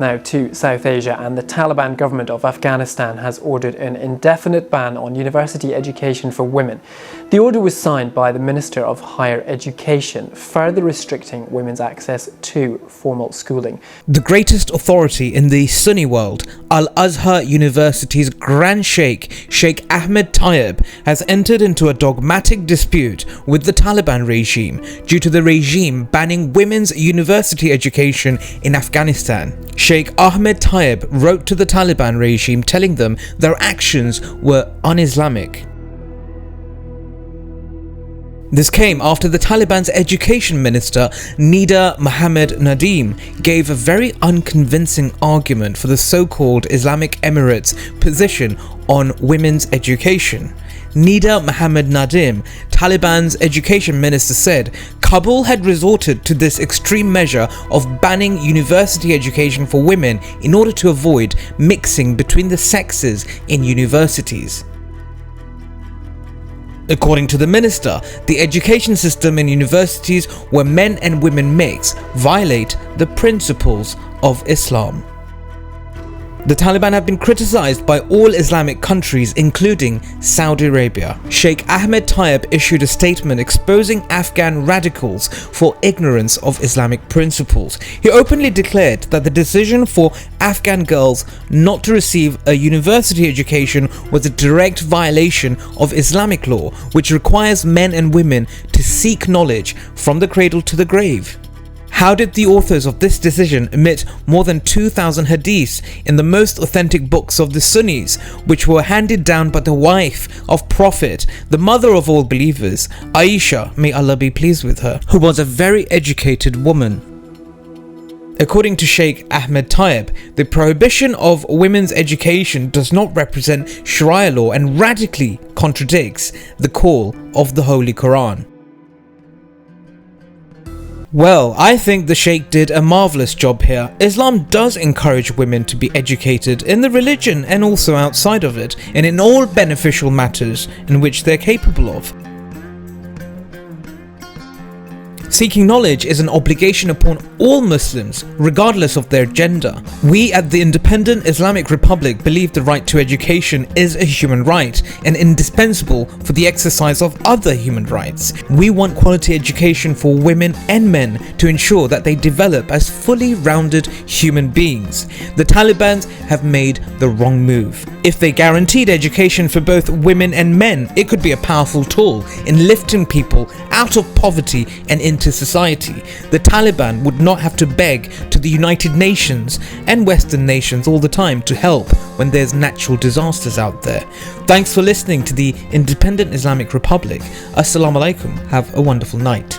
Now to South Asia, and the Taliban government of Afghanistan has ordered an indefinite ban on university education for women. The order was signed by the Minister of Higher Education, further restricting women's access to formal schooling. The greatest authority in the Sunni world, al-Azhar Universities Grand Sheikh, Sheikh Ahmed Tayeb, has entered into a dogmatic dispute with the Taliban regime due to the regime banning women's university education in Afghanistan. Sheikh Ahmed Tayeb wrote to the Taliban regime telling them their actions were un-Islamic. This came after the Taliban's education minister, Nidaa Mohammed Nadim, gave a very unconvincing argument for the so-called Islamic Emirate's position on women's education. Nidaa Mohammed Nadim, Taliban's education minister, said Kabul had resorted to this extreme measure of banning university education for women in order to avoid mixing between the sexes in universities. According to the minister, the education system in universities where men and women mix violate the principles of Islam. The Taliban have been criticized by all Islamic countries, including Saudi Arabia. Sheikh Ahmed Tayeb issued a statement exposing Afghan radicals for ignorance of Islamic principles. He openly declared that the decision for Afghan girls not to receive a university education was a direct violation of Islamic law, which requires men and women to seek knowledge from the cradle to the grave. How did the authors of this decision omit more than 2,000 hadiths in the most authentic books of the Sunnis, which were handed down by the wife of Prophet, the mother of all believers, Aisha, may Allah be pleased with her, who was a very educated woman? According to Sheikh Ahmed Tayeb, the prohibition of women's education does not represent Sharia law and radically contradicts the call of the Holy Quran. Well, I think the Sheikh did a marvelous job here. Islam does encourage women to be educated in the religion and also outside of it, and in all beneficial matters in which they're capable of. Seeking knowledge is an obligation upon all Muslims, regardless of their gender. We at the Independent Islamic Republic believe the right to education is a human right and indispensable for the exercise of other human rights. We want quality education for women and men to ensure that they develop as fully rounded human beings. The Taliban have made the wrong move. If they guaranteed education for both women and men, it could be a powerful tool in lifting people out of poverty and into society. The Taliban would not have to beg to the United Nations and Western nations all the time to help when there's natural disasters out there. Thanks for listening to the Independent Islamic Republic. Assalamu alaikum. Have a wonderful night.